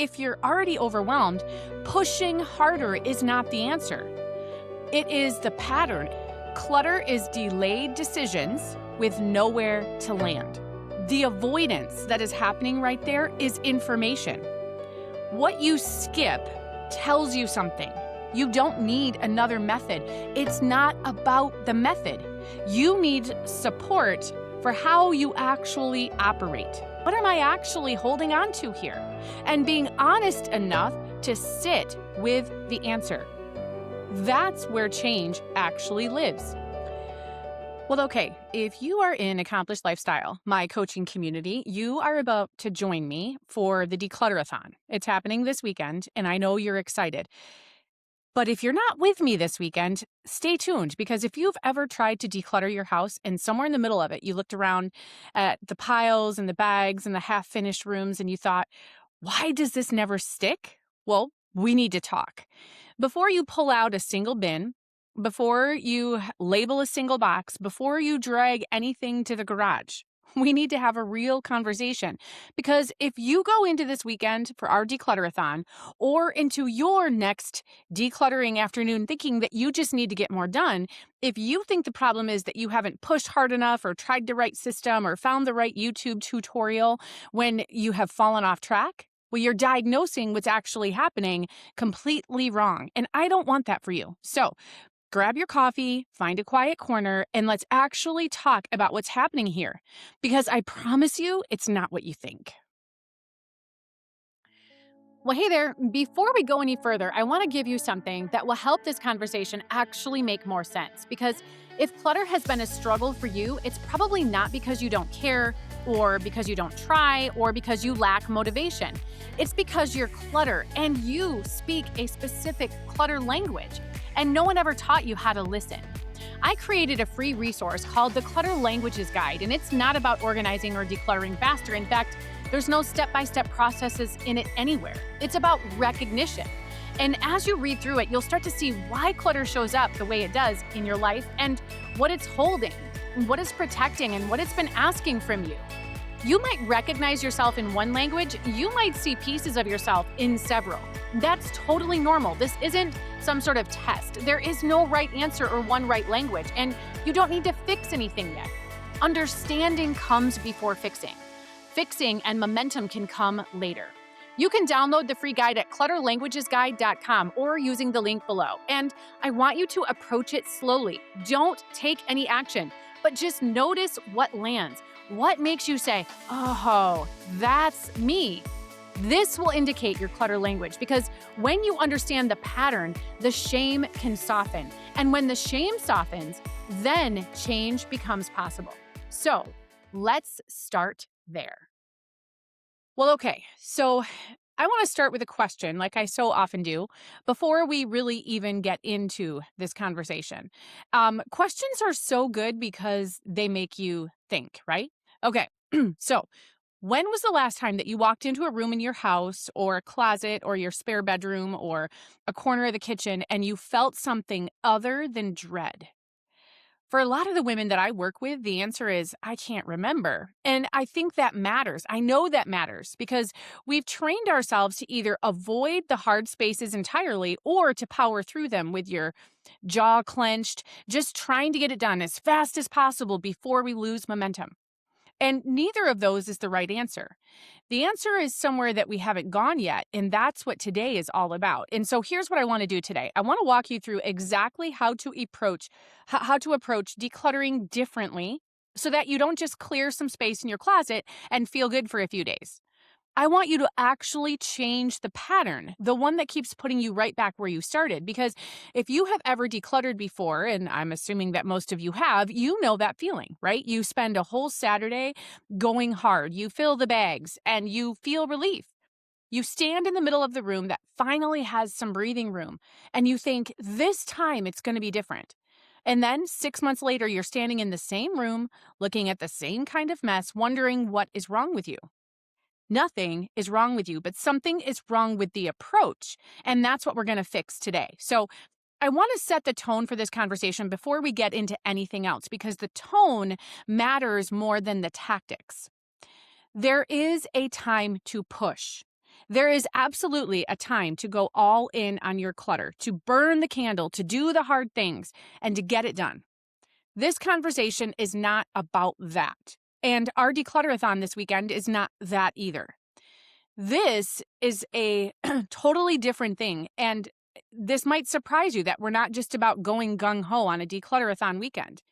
if you're already overwhelmed, pushing harder is not the answer. It is the pattern. Clutter is delayed decisions with nowhere to land. The avoidance that is happening right there is information. What you skip tells you something. You don't need another method. It's not about the method. You need support for how you actually operate. What am I actually holding on to here? And being honest enough to sit with the answer. That's where change actually lives. Well, okay, if you are in Accomplished Lifestyle, my coaching community, you are about to join me for the Declutterathon. It's happening this weekend, and I know you're excited. But if you're not with me this weekend, stay tuned, because if you've ever tried to declutter your house and somewhere in the middle of it, you looked around at the piles and the bags and the half-finished rooms and you thought, why does this never stick? Well, we need to talk. Before you pull out a single bin, before you label a single box, before you drag anything to the garage, we need to have a real conversation. Because if you go into this weekend for our declutterathon or into your next decluttering afternoon thinking that you just need to get more done, if you think the problem is that you haven't pushed hard enough or tried the right system or found the right YouTube tutorial when you have fallen off track, well, you're diagnosing what's actually happening completely wrong. And I don't want that for you. So grab your coffee, find a quiet corner, and let's actually talk about what's happening here. Because I promise you, it's not what you think. Well, hey there. Before we go any further, I want to give you something that will help this conversation actually make more sense. Because if clutter has been a struggle for you, it's probably not because you don't care, or because you don't try, or because you lack motivation. It's because you're clutter and you speak a specific clutter language, and no one ever taught you how to listen. I created a free resource called the Clutter Languages Guide, and it's not about organizing or decluttering faster. In fact, there's no step-by-step processes in it anywhere. It's about recognition. And as you read through it, you'll start to see why clutter shows up the way it does in your life and what it's holding, what it's protecting, and what it's been asking from you. You might recognize yourself in one language. You might see pieces of yourself in several. That's totally normal. This isn't some sort of test. There is no right answer or one right language, and you don't need to fix anything yet. Understanding comes before fixing. Fixing and momentum can come later. You can download the free guide at clutterlanguagesguide.com or using the link below. And I want you to approach it slowly. Don't take any action, but just notice what lands. What makes you say, oh, that's me? This will indicate your clutter language, because when you understand the pattern, the shame can soften. And when the shame softens, then change becomes possible. So let's start there. Well, okay, so I want to start with a question, like I so often do, before we really even get into this conversation. Questions are so good because they make you think, right? Okay, so when was the last time that you walked into a room in your house or a closet or your spare bedroom or a corner of the kitchen and you felt something other than dread? For a lot of the women that I work with, the answer is, I can't remember. And I think that matters. I know that matters because we've trained ourselves to either avoid the hard spaces entirely or to power through them with your jaw clenched, just trying to get it done as fast as possible before we lose momentum. And neither of those is the right answer. The answer is somewhere that we haven't gone yet, and that's what today is all about. And so here's what I want to do today. I want to walk you through exactly how to approach decluttering differently so that you don't just clear some space in your closet and feel good for a few days. I want you to actually change the pattern, the one that keeps putting you right back where you started. Because if you have ever decluttered before, and I'm assuming that most of you have, you know that feeling, right? You spend a whole Saturday going hard. You fill the bags and you feel relief. You stand in the middle of the room that finally has some breathing room and you think, this time it's going to be different. And then 6 months later, you're standing in the same room, looking at the same kind of mess, wondering what is wrong with you. Nothing is wrong with you, but something is wrong with the approach. And that's what we're going to fix today. So I want to set the tone for this conversation before we get into anything else, because the tone matters more than the tactics. There is a time to push. There is absolutely a time to go all in on your clutter, to burn the candle, to do the hard things, and to get it done. This conversation is not about that. And our declutterathon this weekend is not that either. This is a totally different thing. And this might surprise you that we're not just about going gung ho on a declutterathon weekend.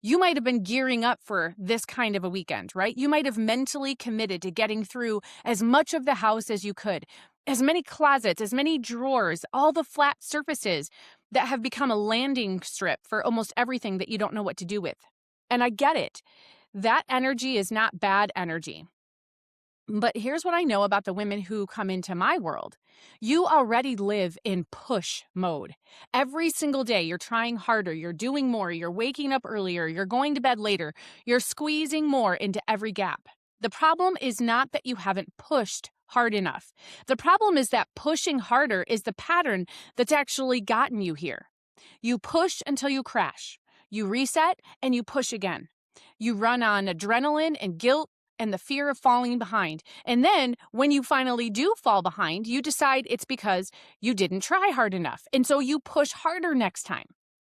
You might have been gearing up for this kind of a weekend, right? You might have mentally committed to getting through as much of the house as you could, as many closets, as many drawers, all the flat surfaces that have become a landing strip for almost everything that you don't know what to do with. And I get it. That energy is not bad energy. But here's what I know about the women who come into my world. You already live in push mode. Every single day, you're trying harder, you're doing more, you're waking up earlier, you're going to bed later, you're squeezing more into every gap. The problem is not that you haven't pushed hard enough. The problem is that pushing harder is the pattern that's actually gotten you here. You push until you crash. You reset and you push again. You run on adrenaline and guilt and the fear of falling behind. And then when you finally do fall behind, you decide it's because you didn't try hard enough. And so you push harder next time.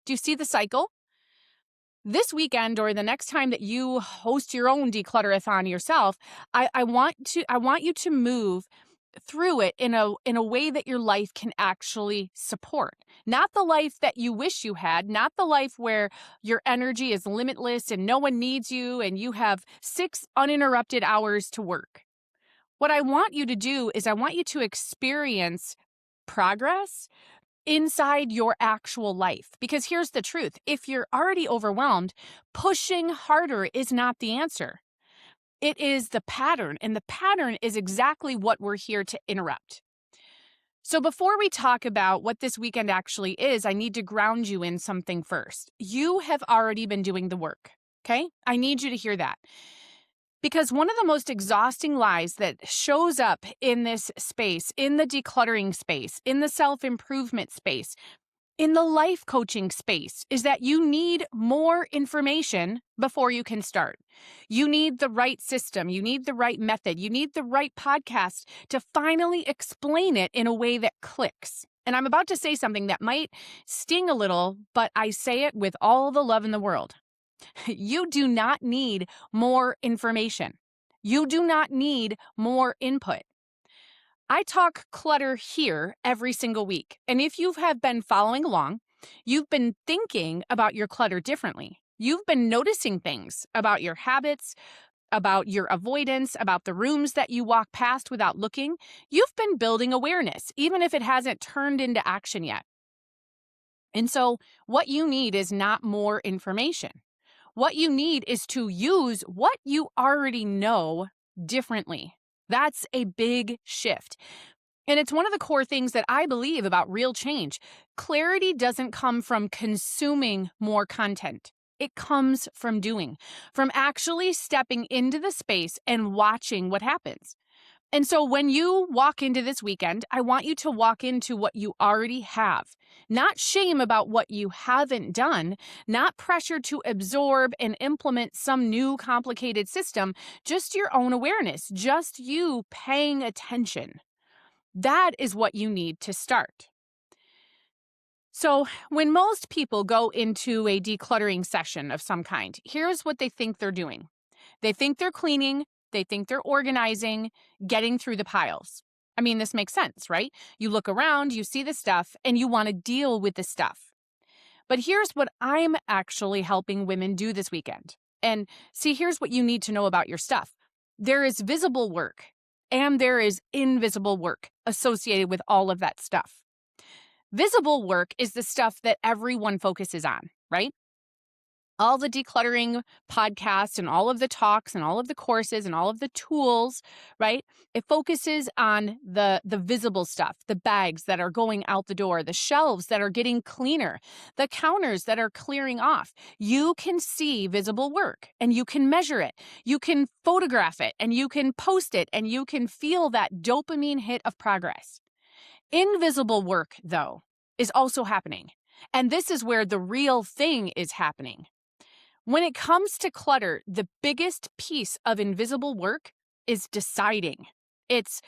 Do you see the cycle? This weekend or the next time that you host your own declutterathon yourself, I want you to move through it in a way that your life can actually support. Not the life that you wish you had, not the life where your energy is limitless and no one needs you and you have 6 uninterrupted hours to work. What I want you to do is I want you to experience progress inside your actual life. Because here's the truth. If you're already overwhelmed, pushing harder is not the answer. It is the pattern, and the pattern is exactly what we're here to interrupt. So before we talk about what this weekend actually is, I need to ground you in something first. You have already been doing the work, okay? I need you to hear that. Because one of the most exhausting lies that shows up in this space, in the decluttering space, in the self-improvement space, in the life coaching space, is that you need more information before you can start. You need the right system. You need the right method. You need the right podcast to finally explain it in a way that clicks. And I'm about to say something that might sting a little, but I say it with all the love in the world. You do not need more information. You do not need more input. I talk clutter here every single week. And if you have been following along, you've been thinking about your clutter differently. You've been noticing things about your habits, about your avoidance, about the rooms that you walk past without looking. You've been building awareness, even if it hasn't turned into action yet. And so what you need is not more information. What you need is to use what you already know differently. That's a big shift. And it's one of the core things that I believe about real change. Clarity doesn't come from consuming more content. It comes from doing, from actually stepping into the space and watching what happens. And so when you walk into this weekend, I want you to walk into what you already have. Not shame about what you haven't done, not pressure to absorb and implement some new complicated system, just your own awareness, just you paying attention. That is what you need to start. So when most people go into a decluttering session of some kind, here's what they think they're doing. They think they're cleaning, they think they're organizing, getting through the piles. I mean, this makes sense, right? You look around, you see the stuff, and you want to deal with the stuff. But here's what I'm actually helping women do this weekend. And see, here's what you need to know about your stuff. There is visible work and there is invisible work associated with all of that stuff. Visible work is the stuff that everyone focuses on, right? All the decluttering podcasts and all of the talks and all of the courses and all of the tools, right? It focuses on the visible stuff, the bags that are going out the door, the shelves that are getting cleaner, the counters that are clearing off. You can see visible work and you can measure it. You can photograph it and you can post it and you can feel that dopamine hit of progress. Invisible work, though, is also happening. And this is where the real thing is happening. When it comes to clutter, the biggest piece of invisible work is deciding. It's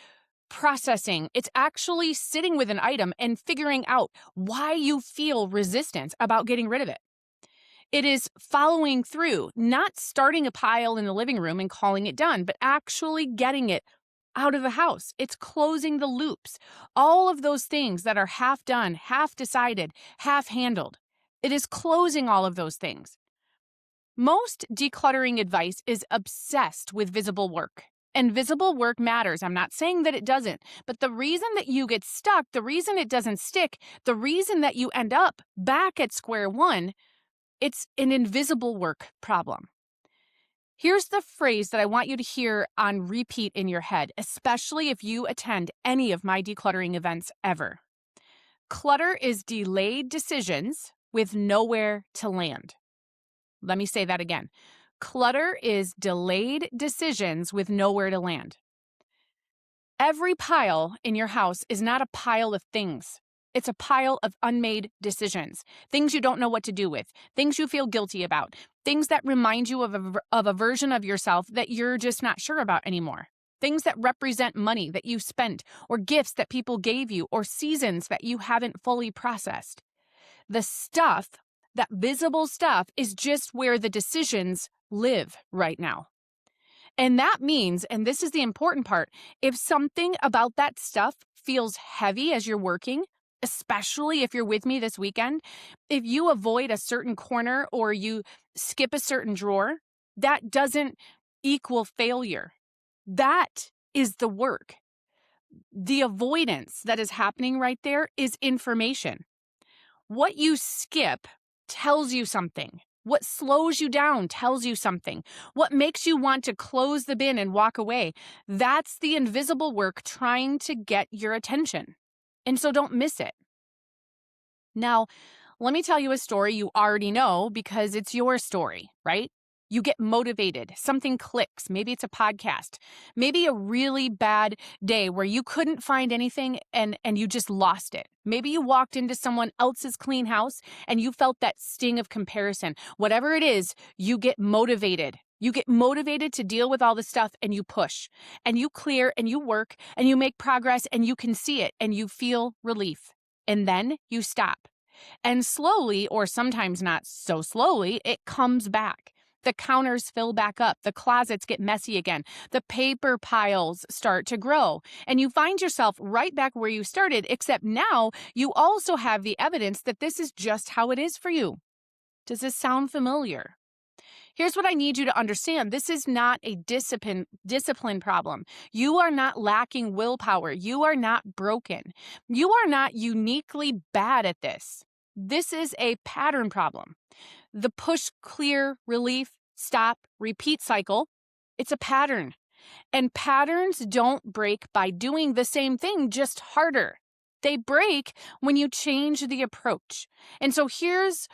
processing. It's actually sitting with an item and figuring out why you feel resistance about getting rid of it. It is following through, not starting a pile in the living room and calling it done, but actually getting it out of the house. It's closing the loops. All of those things that are half done, half decided, half handled. It is closing all of those things. Most decluttering advice is obsessed with visible work. And visible work matters. I'm not saying that it doesn't, but the reason that you get stuck, the reason it doesn't stick, the reason that you end up back at square one, it's an invisible work problem. Here's the phrase that I want you to hear on repeat in your head, especially if you attend any of my decluttering events ever. Clutter is delayed decisions with nowhere to land. Let me say that again. Clutter is delayed decisions with nowhere to land. Every pile in your house is not a pile of things. It's a pile of unmade decisions, things you don't know what to do with, things you feel guilty about, things that remind you of a version of yourself that you're just not sure about anymore, things that represent money that you spent, or gifts that people gave you, or seasons that you haven't fully processed. The stuff, that visible stuff, is just where the decisions live right now. And that means, and this is the important part, if something about that stuff feels heavy as you're working, especially if you're with me this weekend, if you avoid a certain corner or you skip a certain drawer, that doesn't equal failure. That is the work. The avoidance that is happening right there is information. What you skip tells you something. What slows you down tells you something. What makes you want to close the bin and walk away, that's the invisible work trying to get your attention. And so don't miss it. Now, let me tell you a story you already know because it's your story, right? You get motivated, something clicks, maybe it's a podcast, maybe a really bad day where you couldn't find anything and you just lost it. Maybe you walked into someone else's clean house and you felt that sting of comparison. Whatever it is, you get motivated. You get motivated to deal with all the stuff and you push and you clear and you work and you make progress and you can see it and you feel relief. And then you stop. And slowly, or sometimes not so slowly, it comes back. The counters fill back up. The closets get messy again. The paper piles start to grow. And you find yourself right back where you started, except now you also have the evidence that this is just how it is for you. Does this sound familiar? Here's what I need you to understand. This is not a discipline problem. You are not lacking willpower. You are not broken. You are not uniquely bad at this. This is a pattern problem. The push, clear, relief, stop, repeat cycle, it's a pattern. And patterns don't break by doing the same thing, just harder. They break when you change the approach. And so here's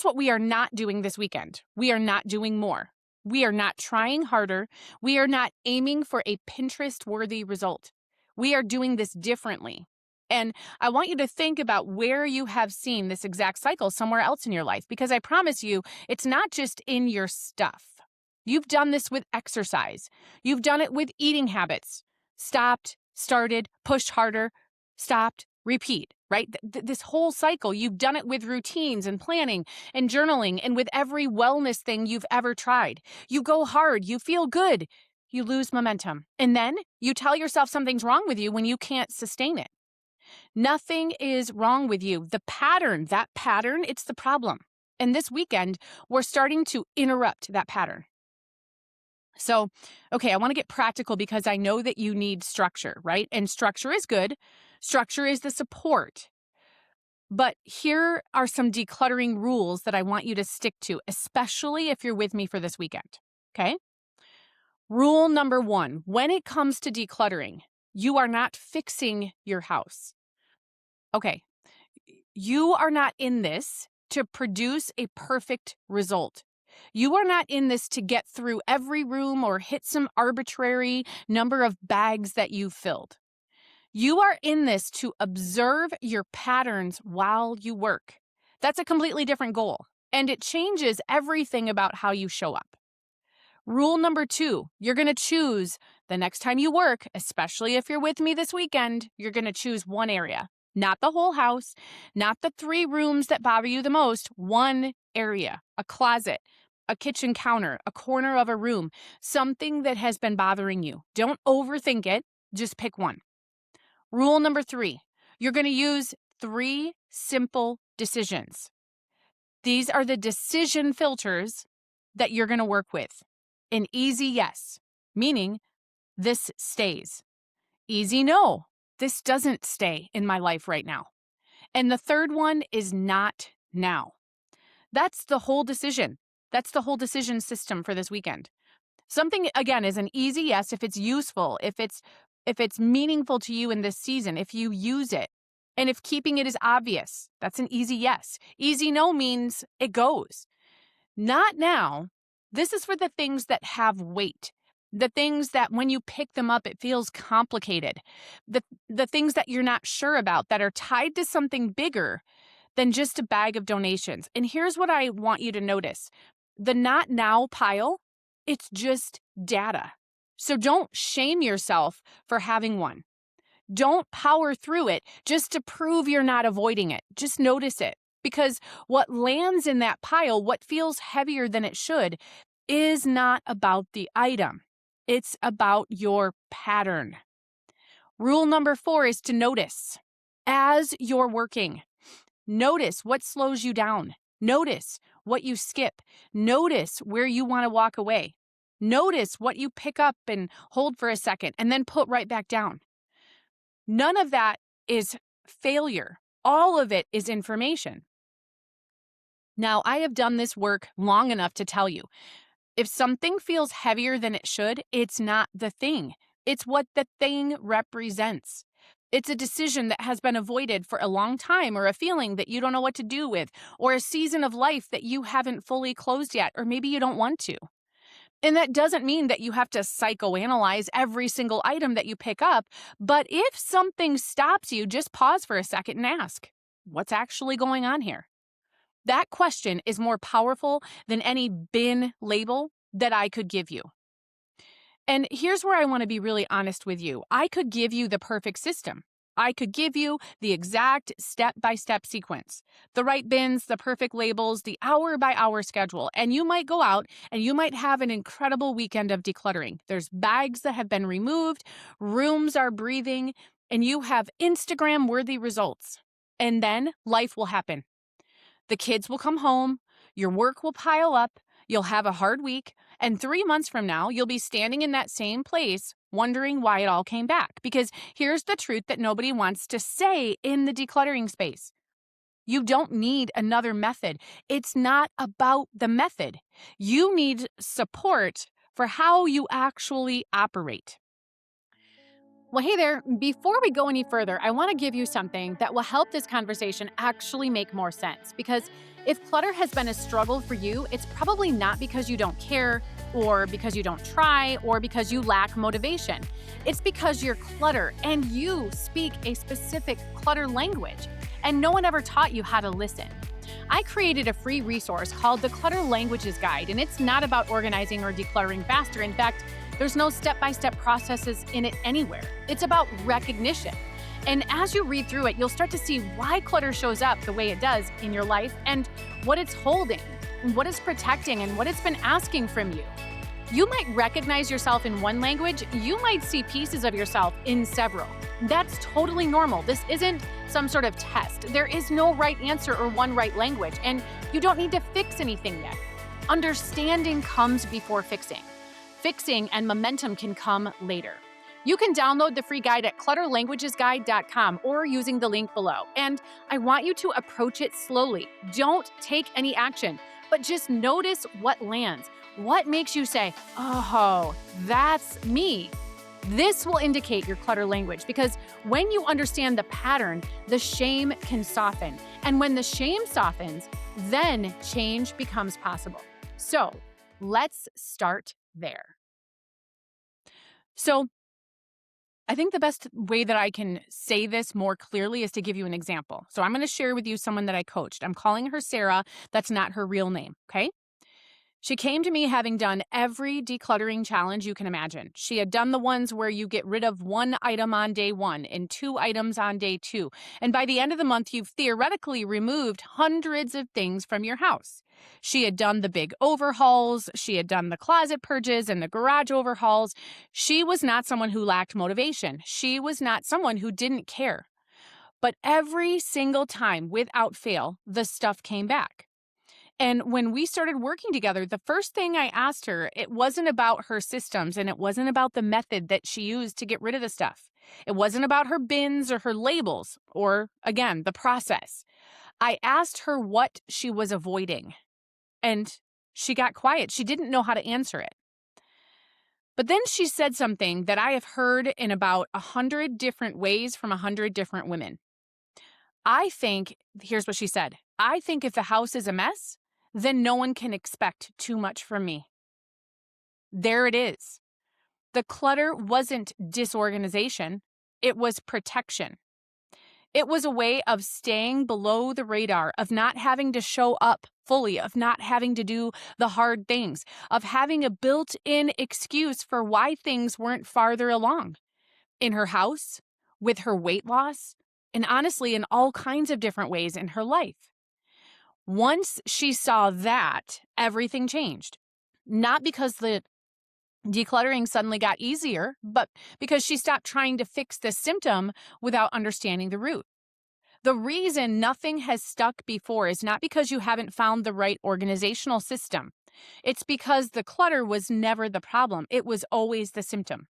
what we are not doing this weekend. We are not doing more. We are not trying harder. We are not aiming for a Pinterest-worthy result. We are doing this differently. And I want you to think about where you have seen this exact cycle somewhere else in your life, because I promise you, it's not just in your stuff. You've done this with exercise. You've done it with eating habits. Stopped, started, pushed harder, stopped, repeat, right? This whole cycle, you've done it with routines and planning and journaling and with every wellness thing you've ever tried. You go hard, you feel good, you lose momentum. And then you tell yourself something's wrong with you when you can't sustain it. Nothing is wrong with you. That pattern, it's the problem. And this weekend, we're starting to interrupt that pattern. So, okay, I want to get practical because I know that you need structure, right? And structure is good. Structure is the support. But here are some decluttering rules that I want you to stick to, especially if you're with me for this weekend, okay? Rule number 1, when it comes to decluttering, you are not fixing your house. Okay, you are not in this to produce a perfect result. You are not in this to get through every room or hit some arbitrary number of bags that you filled. You are in this to observe your patterns while you work. That's a completely different goal, and it changes everything about how you show up. Rule number 2, you're going to choose the next time you work, especially if you're with me this weekend, you're going to choose one area, not the whole house, not the 3 rooms that bother you the most, one area, a closet, a kitchen counter, a corner of a room, something that has been bothering you. Don't overthink it, just pick one. Rule number 3, you're going to use 3 simple decisions. These are the decision filters that you're going to work with. An easy yes, meaning this stays. Easy no, this doesn't stay in my life right now. And the third one is not now. That's the whole decision. That's the whole decision system for this weekend. Something, again, is an easy yes if it's useful, if it's meaningful to you in this season, if you use it. And if keeping it is obvious, that's an easy yes. Easy no means it goes. Not now. This is for the things that have weight. The things that when you pick them up, it feels complicated. The things that you're not sure about that are tied to something bigger than just a bag of donations. And here's what I want you to notice. The not now pile, it's just data. So don't shame yourself for having one. Don't power through it just to prove you're not avoiding it. Just notice it. Because what lands in that pile, what feels heavier than it should, is not about the item. It's about your pattern. Rule number 4 is to notice. As you're working, notice what slows you down. Notice what you skip. Notice where you want to walk away. Notice what you pick up and hold for a second and then put right back down. None of that is failure. All of it is information. Now, I have done this work long enough to tell you, if something feels heavier than it should, it's not the thing. It's what the thing represents. It's a decision that has been avoided for a long time, or a feeling that you don't know what to do with, or a season of life that you haven't fully closed yet, or maybe you don't want to. And that doesn't mean that you have to psychoanalyze every single item that you pick up, but if something stops you, just pause for a second and ask, what's actually going on here? That question is more powerful than any bin label that I could give you. And here's where I want to be really honest with you. I could give you the perfect system. I could give you the exact step-by-step sequence, the right bins, the perfect labels, the hour-by-hour schedule, and you might go out and you might have an incredible weekend of decluttering. There's bags that have been removed, rooms are breathing, and you have Instagram-worthy results. And then life will happen. The kids will come home, your work will pile up, you'll have a hard week, and 3 months from now, you'll be standing in that same place wondering why it all came back. Because here's the truth that nobody wants to say in the decluttering space. You don't need another method. It's not about the method. You need support for how you actually operate. Well, hey there. Before we go any further, I want to give you something that will help this conversation actually make more sense. Because if clutter has been a struggle for you, it's probably not because you don't care, or because you don't try, or because you lack motivation. It's because you're clutter and you speak a specific clutter language, and no one ever taught you how to listen. I created a free resource called the Clutter Languages Guide, and it's not about organizing or decluttering faster. In fact, there's no step-by-step processes in it anywhere. It's about recognition. And as you read through it, you'll start to see why clutter shows up the way it does in your life, and what it's holding, and what it's protecting, and what it's been asking from you. You might recognize yourself in one language, you might see pieces of yourself in several. That's totally normal. This isn't some sort of test. There is no right answer or one right language, and you don't need to fix anything yet. Understanding comes before fixing. Fixing and momentum can come later. You can download the free guide at clutterlanguagesguide.com or using the link below. And I want you to approach it slowly. Don't take any action, but just notice what lands. What makes you say, oh, that's me? This will indicate your clutter language, because when you understand the pattern, the shame can soften. And when the shame softens, then change becomes possible. So let's start there. So I think the best way that I can say this more clearly is to give you an example. So I'm going to share with you someone that I coached. I'm calling her Sarah. That's not her real name, okay? She came to me having done every decluttering challenge you can imagine. She had done the ones where you get rid of one item on day one and two items on day two. And by the end of the month, you've theoretically removed hundreds of things from your house. She had done the big overhauls. She had done the closet purges and the garage overhauls. She was not someone who lacked motivation. She was not someone who didn't care. But every single time, without fail, the stuff came back. And when we started working together, the first thing I asked her, it wasn't about her systems and it wasn't about the method that she used to get rid of the stuff. It wasn't about her bins or her labels or, again, the process. I asked her what she was avoiding, and she got quiet. She didn't know how to answer it. But then she said something that I have heard in about 100 different ways from 100 different women. Here's what she said. I think if the house is a mess, then no one can expect too much from me. There it is. The clutter wasn't disorganization. It was protection. It was a way of staying below the radar, of not having to show up fully, of not having to do the hard things, of having a built-in excuse for why things weren't farther along. In her house, with her weight loss, and honestly, in all kinds of different ways in her life. Once she saw that, everything changed. Not because the decluttering suddenly got easier, but because she stopped trying to fix the symptom without understanding the root. The reason nothing has stuck before is not because you haven't found the right organizational system. It's because the clutter was never the problem. It was always the symptom.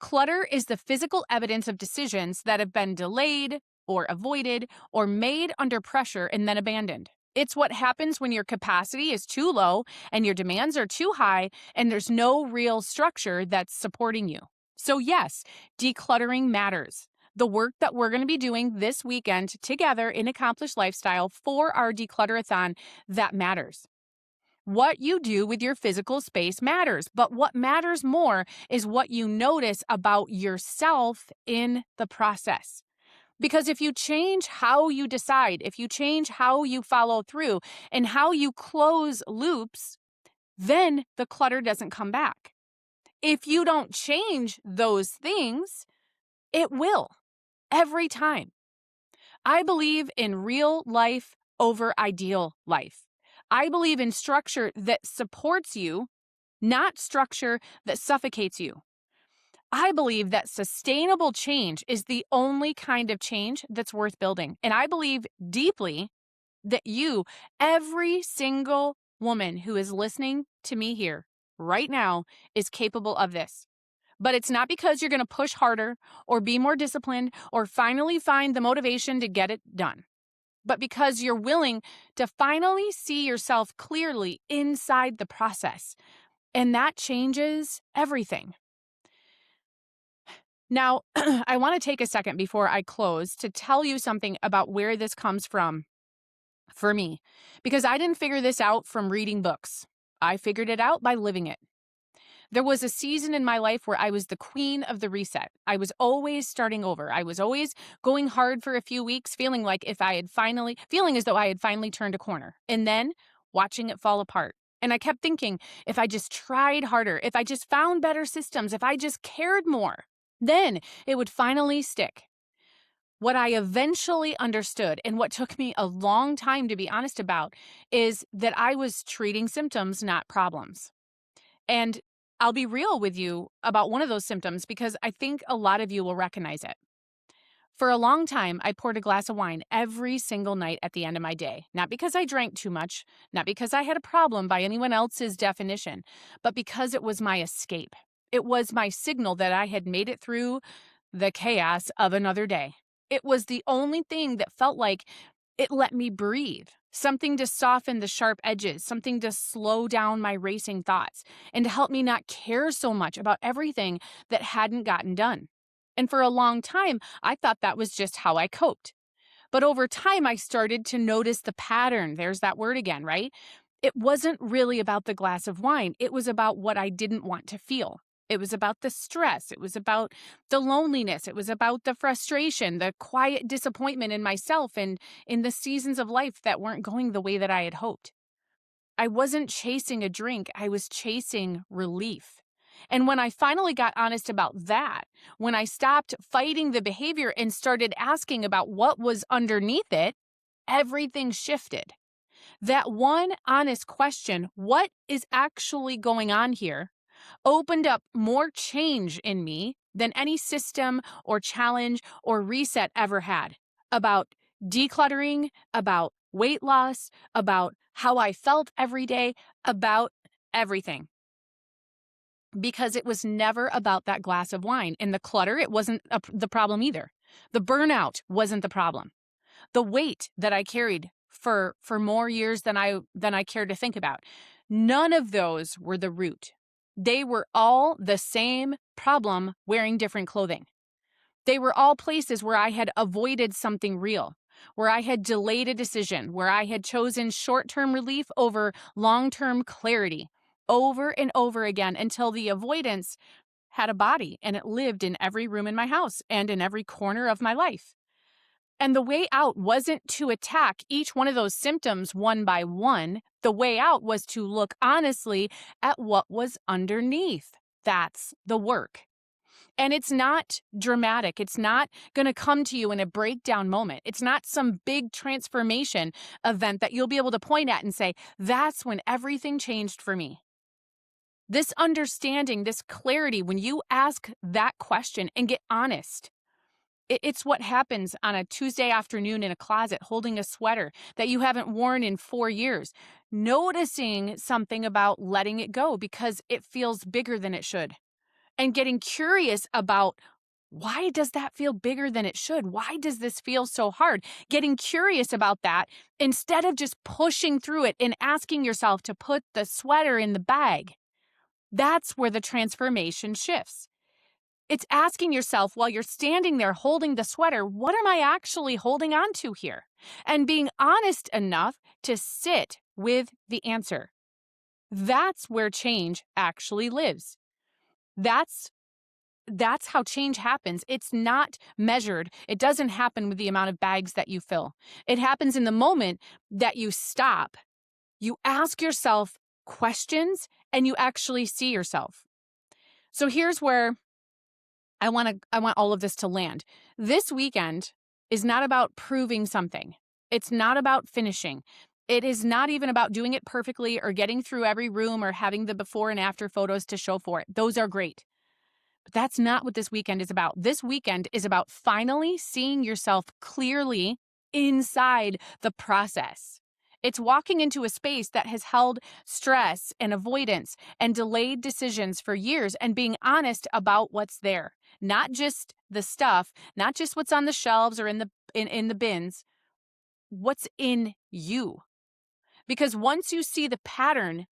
Clutter is the physical evidence of decisions that have been delayed or avoided or made under pressure and then abandoned. It's what happens when your capacity is too low and your demands are too high and there's no real structure that's supporting you. So yes, decluttering matters. The work that we're going to be doing this weekend together in Accomplished Lifestyle for our declutterathon, that matters. What you do with your physical space matters, but what matters more is what you notice about yourself in the process. Because if you change how you decide, if you change how you follow through and how you close loops, then the clutter doesn't come back. If you don't change those things, it will every time. I believe in real life over ideal life. I believe in structure that supports you, not structure that suffocates you. I believe that sustainable change is the only kind of change that's worth building. And I believe deeply that you, every single woman who is listening to me here right now, is capable of this. But it's not because you're going to push harder or be more disciplined or finally find the motivation to get it done, but because you're willing to finally see yourself clearly inside the process. And that changes everything. Now, I want to take a second before I close to tell you something about where this comes from for me, because I didn't figure this out from reading books. I figured it out by living it. There was a season in my life where I was the queen of the reset. I was always starting over. I was always going hard for a few weeks, feeling as though I had finally turned a corner, and then watching it fall apart. And I kept thinking, if I just tried harder, if I just found better systems, if I just cared more, then it would finally stick. What I eventually understood, and what took me a long time to be honest about, is that I was treating symptoms, not problems. And I'll be real with you about one of those symptoms because I think a lot of you will recognize it. For a long time, I poured a glass of wine every single night at the end of my day, not because I drank too much, not because I had a problem by anyone else's definition, but because it was my escape. It was my signal that I had made it through the chaos of another day. It was the only thing that felt like it let me breathe, something to soften the sharp edges, something to slow down my racing thoughts, and to help me not care so much about everything that hadn't gotten done. And for a long time, I thought that was just how I coped. But over time, I started to notice the pattern. There's that word again, right? It wasn't really about the glass of wine. It was about what I didn't want to feel. It was about the stress. It was about the loneliness. It was about the frustration, the quiet disappointment in myself and in the seasons of life that weren't going the way that I had hoped. I wasn't chasing a drink, I was chasing relief. And when I finally got honest about that, when I stopped fighting the behavior and started asking about what was underneath it, everything shifted. That one honest question, what is actually going on here, opened up more change in me than any system or challenge or reset ever had about decluttering, about weight loss, about how I felt every day, about everything. Because it was never about that glass of wine. And the clutter, it wasn't the problem either. The burnout wasn't the problem. The weight that I carried for more years than I cared to think about. None of those were the root. They were all the same problem wearing different clothing. They were all places where I had avoided something real, where I had delayed a decision, where I had chosen short-term relief over long-term clarity over and over again until the avoidance had a body and it lived in every room in my house and in every corner of my life. And the way out wasn't to attack each one of those symptoms one by one. The way out was to look honestly at what was underneath. That's the work. And it's not dramatic. It's not going to come to you in a breakdown moment. It's not some big transformation event that you'll be able to point at and say, that's when everything changed for me. This understanding, this clarity, when you ask that question and get honest, it's what happens on a Tuesday afternoon in a closet holding a sweater that you haven't worn in 4 years, noticing something about letting it go because it feels bigger than it should, and getting curious about why does that feel bigger than it should? Why does this feel so hard? Getting curious about that instead of just pushing through it and asking yourself to put the sweater in the bag. That's where the transformation shifts. It's asking yourself while you're standing there holding the sweater, what am I actually holding on to here? And being honest enough to sit with the answer. That's where change actually lives. That's how change happens. It's not measured. It doesn't happen with the amount of bags that you fill. It happens in the moment that you stop. You ask yourself questions and you actually see yourself. So here's where I want all of this to land. This weekend is not about proving something. It's not about finishing. It is not even about doing it perfectly or getting through every room or having the before and after photos to show for it. Those are great. But that's not what this weekend is about. This weekend is about finally seeing yourself clearly inside the process. It's walking into a space that has held stress and avoidance and delayed decisions for years and being honest about what's there. Not just the stuff, not just what's on the shelves or in the bins, what's in you. Because once you see the pattern,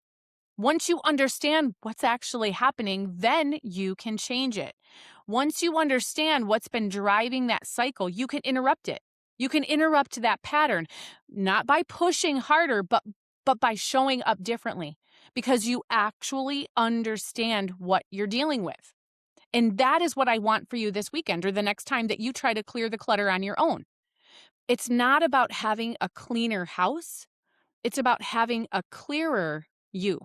once you understand what's actually happening, then you can change it. Once you understand what's been driving that cycle, you can interrupt it. You can interrupt that pattern, not by pushing harder, but by showing up differently, because you actually understand what you're dealing with. And that is what I want for you this weekend or the next time that you try to clear the clutter on your own. It's not about having a cleaner house. It's about having a clearer you.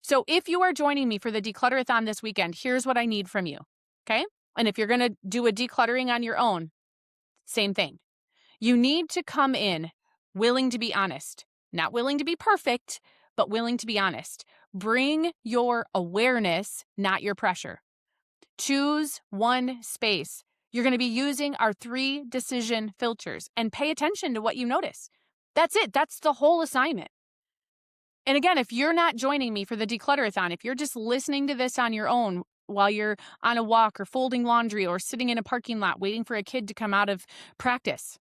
So if you are joining me for the Declutterathon this weekend, here's what I need from you, okay? And if you're going to do a decluttering on your own, same thing. You need to come in willing to be honest, not willing to be perfect, but willing to be honest. Bring your awareness, not your pressure. Choose one space. You're going to be using our 3 decision filters and pay attention to what you notice. That's it. That's the whole assignment. And again, if you're not joining me for the Declutterathon, if you're just listening to this on your own while you're on a walk or folding laundry or sitting in a parking lot waiting for a kid to come out of practice,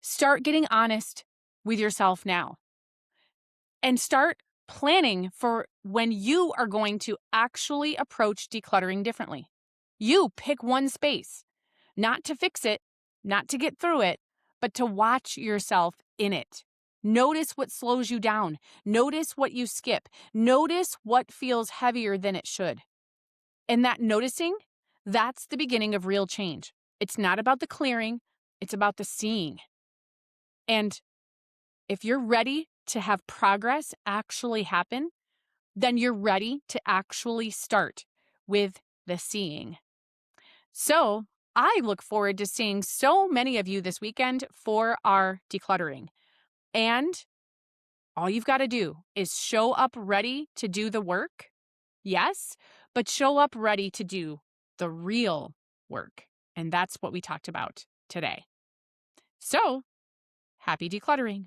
start getting honest with yourself now. And start planning for when you are going to actually approach decluttering differently. You pick one space, not to fix it, not to get through it, but to watch yourself in it. Notice what slows you down. Notice what you skip. Notice what feels heavier than it should. And that noticing, that's the beginning of real change. It's not about the clearing, it's about the seeing. And if you're ready to have progress actually happen, then you're ready to actually start with the seeing. So I look forward to seeing so many of you this weekend for our decluttering. And all you've got to do is show up ready to do the work. Yes, but show up ready to do the real work. And that's what we talked about today. So happy decluttering.